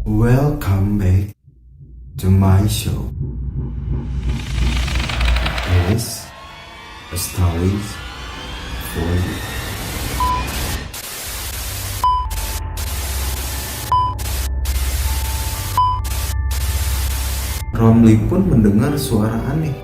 Welcome back to my show. This is stories for you. Romli pun mendengar suara aneh.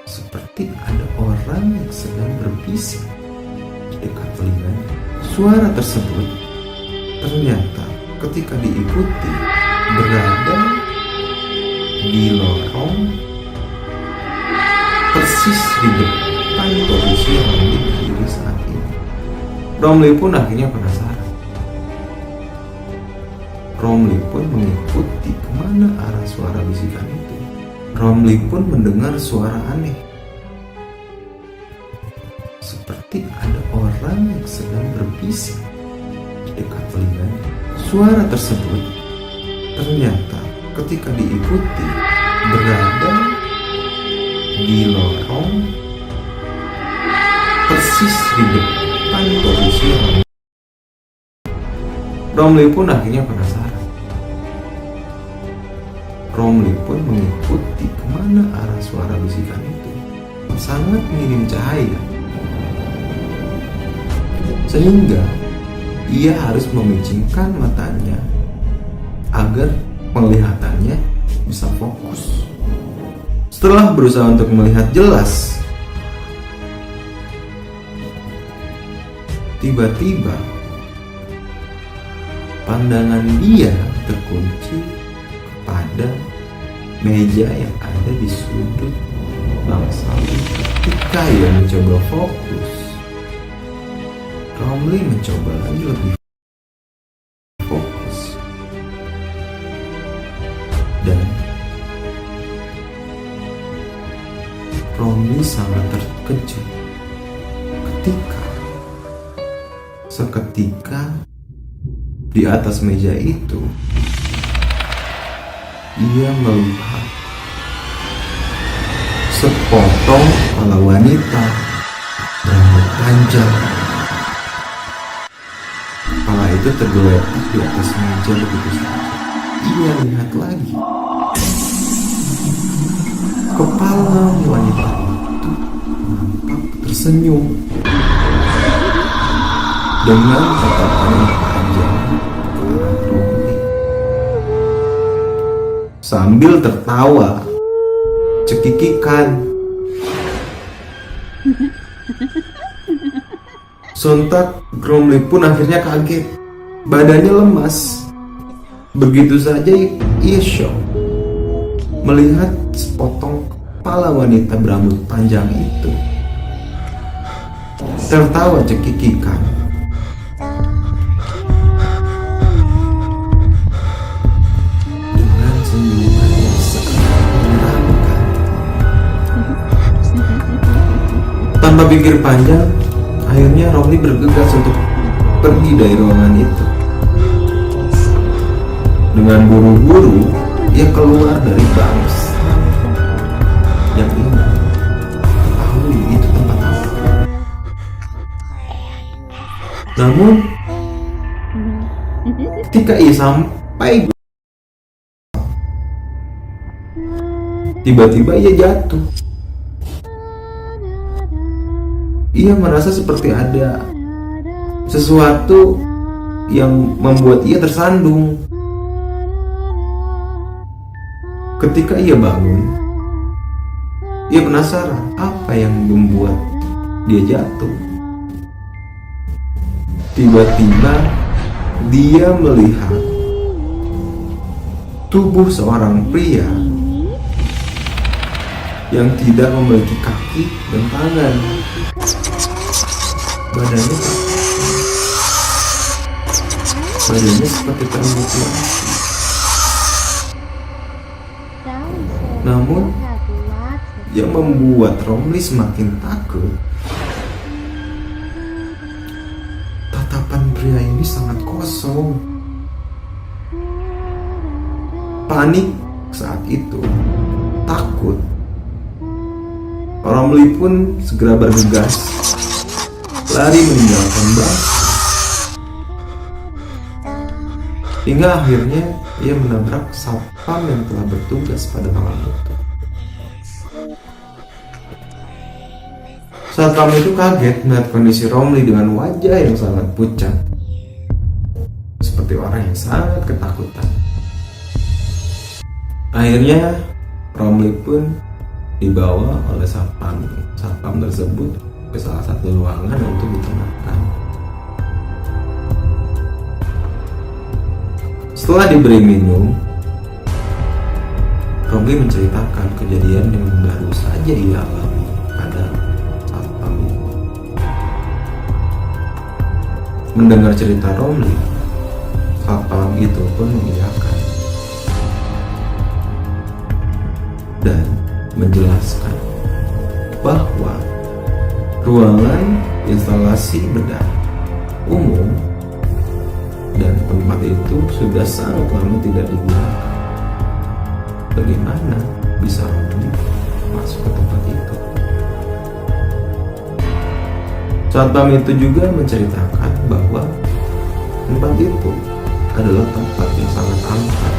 Seperti ada orang yang sedang berbisik di dekat telinganya. Suara tersebut ternyata ketika diikuti berada di lorong persis di depan posisi Romli berdiri saat ini. Romli pun akhirnya penasaran. Romli pun mengikuti kemana arah suara bisikan itu. Romli pun mendengar suara aneh. Seperti ada orang yang sedang berbisik di dekat telinganya. Suara tersebut ternyata ketika diikuti berada di lorong persis di depan posisi Romli. Romli pun akhirnya penasaran. Romli pun mengikuti kemana arah suara bisikan itu. Sangat minim cahaya, sehingga ia harus memicingkan matanya agar penglihatannya bisa fokus. Setelah berusaha untuk melihat jelas, tiba-tiba pandangan dia terkunci kepada meja yang ada di sudut bangsawan. Ketika ia mencoba fokus, Romli mencoba lagi lebih fokus, dan Romli sangat terkejut seketika di atas meja itu ia melihat sepotong kepala wanita berambut panjang. Kepala itu tergeletak di atas meja begitu saja. Ia lihat lagi. Kepala wanita itu nampak tersenyum dengan tatapan yang panjang ke arah Romli. Sambil tertawa cekikikan. Sontak Romli pun akhirnya kaget. Badannya lemas. Begitu saja ia shock melihat sepotong kepala wanita berambut panjang itu tertawa cekikikan. Dengan senyuman yang sangat menyeramkan. Tanpa pikir panjang, akhirnya Romli bergegas untuk pergi dari ruangan itu. Dengan buru-buru, ia keluar dari bangsa yang indah. Tahu itu tempat apa. Namun, ketika ia sampai, tiba-tiba ia jatuh. Ia merasa seperti ada sesuatu yang membuat ia tersandung. Ketika ia bangun, ia penasaran apa yang membuat dia jatuh. Tiba-tiba dia melihat tubuh seorang pria yang tidak memiliki kaki dan tangan. Badannya seperti termutilasi. Namun, yang membuat Romli semakin takut, tatapan pria ini sangat kosong. Panik saat itu, takut, Romli pun segera bergegas lari meninggalkan bangsa. hingga akhirnya ia menabrak satpam yang telah bertugas pada malam itu. Satpam itu kaget melihat kondisi Romli dengan wajah yang sangat pucat, seperti orang yang sangat ketakutan. Akhirnya Romli pun dibawa oleh satpam tersebut ke salah satu ruangan untuk ditenangkan. Setelah diberi minum, Romli menceritakan kejadian yang baru saja ia alami pada satpam itu. Mendengar cerita Romli, satpam itu pun mengiyakan dan menjelaskan bahwa ruangan instalasi bedah umum dan tempat itu sudah sangat lama tidak digunakan. Bagaimana bisa Romli masuk ke tempat itu? Satpam itu juga menceritakan bahwa tempat itu adalah tempat yang sangat angker.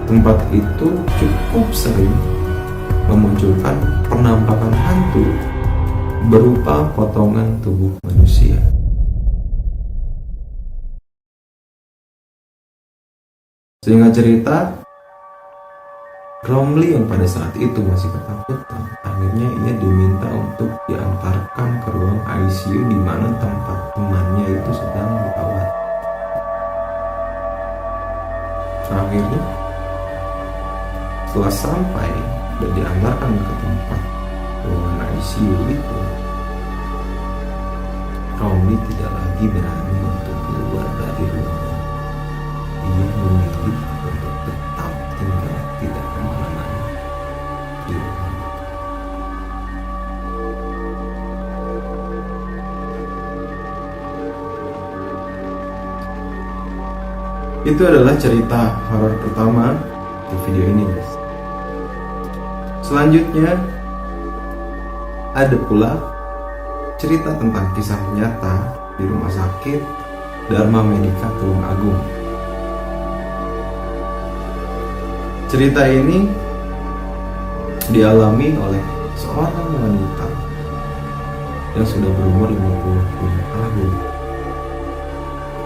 Tempat itu cukup sering memunculkan penampakan hantu berupa potongan tubuh manusia. Sehingga cerita, Romli yang pada saat itu masih ketakutan, akhirnya ia diminta untuk diantarkan ke ruang ICU di mana tempat temannya itu sedang dirawat. Akhirnya, setelah sampai dan diantarkan ke tempat ruangan ICU itu, Romli tidak lagi berani untuk keluar dari ruangan. Ia memilih untuk tetap tinggal, tidak kemana-mana di ruangan. Itu adalah cerita horor pertama di video ini, guys. Selanjutnya ada pula cerita tentang kisah nyata di rumah sakit Dharma Medika Tulung Agung. Cerita ini dialami oleh seorang wanita yang sudah berumur 50 tahun.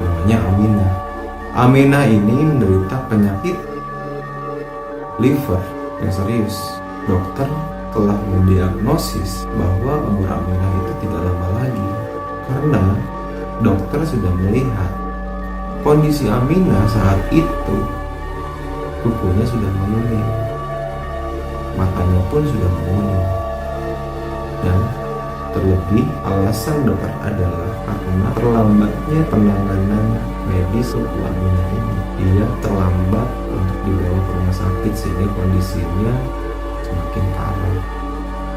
Namanya Aminah. Aminah ini menderita penyakit liver yang serius. Dokter telah mendiagnosis bahwa umur Aminah itu tidak lama lagi, karena dokter sudah melihat kondisi Aminah saat itu. Kukunya sudah menguning, matanya pun sudah menguning, dan terlebih alasan dokter adalah karena terlambatnya penanganan medis untuk Aminah ini. Dia terlambat untuk dibawa ke rumah sakit sehingga kondisinya semakin parah.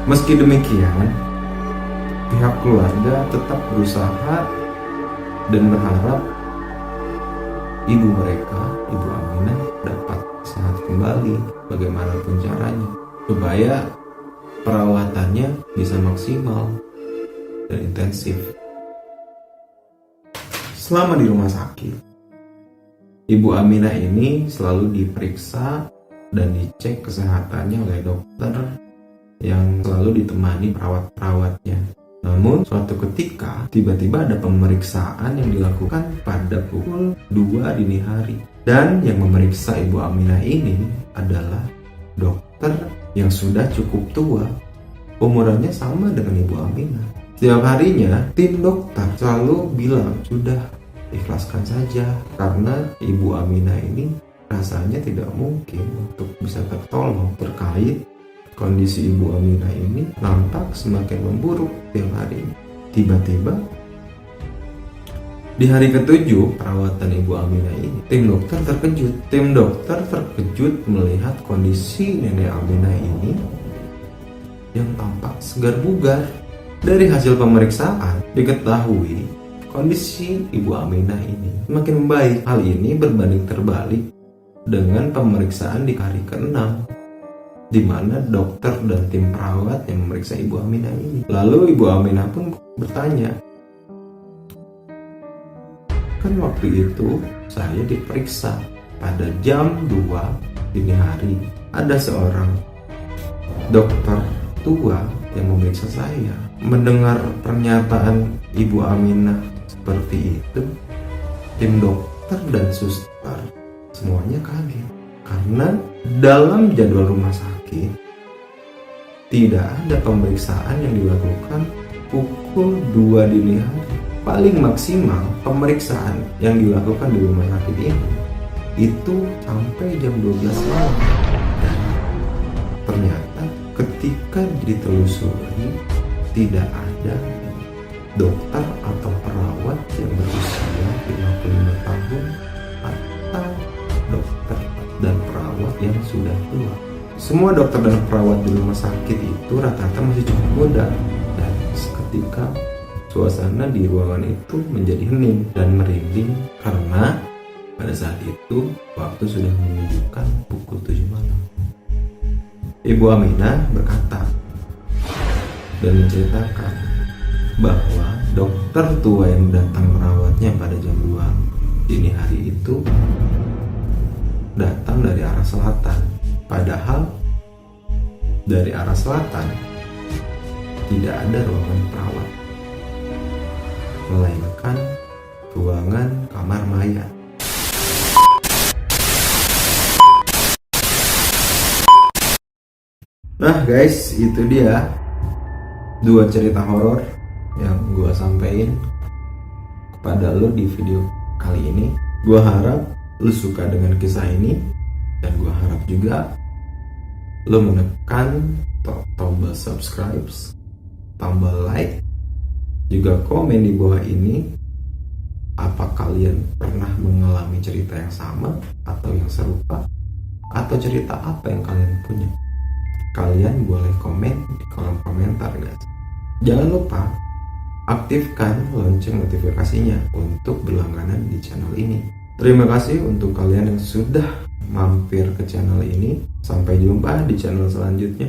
Meski demikian, pihak keluarga tetap berusaha dan berharap ibu mereka, Ibu Aminah, dapat sehat kembali bagaimanapun caranya, supaya perawatannya bisa maksimal dan intensif. Selama di rumah sakit, Ibu Aminah ini selalu diperiksa dan dicek kesehatannya oleh dokter yang selalu ditemani perawat-perawatnya. Namun suatu ketika tiba-tiba ada pemeriksaan yang dilakukan pada pukul 2 dini hari, dan yang memeriksa Ibu Aminah ini adalah dokter yang sudah cukup tua. Umurannya sama dengan Ibu Aminah. Setiap harinya tim dokter selalu bilang, sudah ikhlaskan saja, karena Ibu Aminah ini rasanya tidak mungkin untuk bisa tertolong. Terkait kondisi Ibu Aminah ini nampak semakin memburuk tiap hari. Tiba-tiba di hari ke-7 perawatan Ibu Aminah ini, tim dokter terkejut. Tim dokter terkejut melihat kondisi Nenek Aminah ini yang tampak segar bugar. Dari hasil pemeriksaan diketahui kondisi Ibu Aminah ini semakin membaik. Hal ini berbanding terbalik dengan pemeriksaan di hari ke-6, di mana dokter dan tim perawat yang memeriksa Ibu Aminah ini. Lalu Ibu Aminah pun bertanya, Kan waktu itu saya diperiksa pada jam 2 dini hari. Ada seorang dokter tua yang memeriksa saya. Mendengar pernyataan Ibu Aminah seperti itu, tim dokter dan suster semuanya kaget. Karena dalam jadwal rumah sakit tidak ada pemeriksaan yang dilakukan pukul 2 dini hari. Paling maksimal pemeriksaan yang dilakukan di rumah sakit ini itu sampai jam 12 malam. Dan ternyata ketika ditelusuri tidak ada dokter atau perawat yang berusia 55 tahun atau dokter dan perawat yang sudah tua. Semua dokter dan perawat di rumah sakit itu rata-rata masih cukup muda, dan seketika suasana di ruangan itu menjadi hening dan merinding karena pada saat itu waktu sudah menunjukkan pukul 7 malam. Ibu Aminah berkata dan menceritakan bahwa dokter tua yang datang merawatnya pada jam 2 dini hari itu datang dari arah selatan. Padahal dari arah selatan tidak ada ruangan perawat, melainkan ruangan kamar mayat. Nah guys, itu dia 2 cerita horor yang gue sampaikan kepada lo di video kali ini. Gue harap lo suka dengan kisah ini, dan gue harap juga lo menekan tombol subscribe, tombol like, juga komen di bawah ini. Apa kalian pernah mengalami cerita yang sama atau yang serupa, atau cerita apa yang kalian punya? Kalian boleh komen di kolom komentar guys. Jangan lupa aktifkan lonceng notifikasinya untuk berlangganan di channel ini. Terima kasih untuk kalian yang sudah mampir ke channel ini. Sampai jumpa di channel selanjutnya.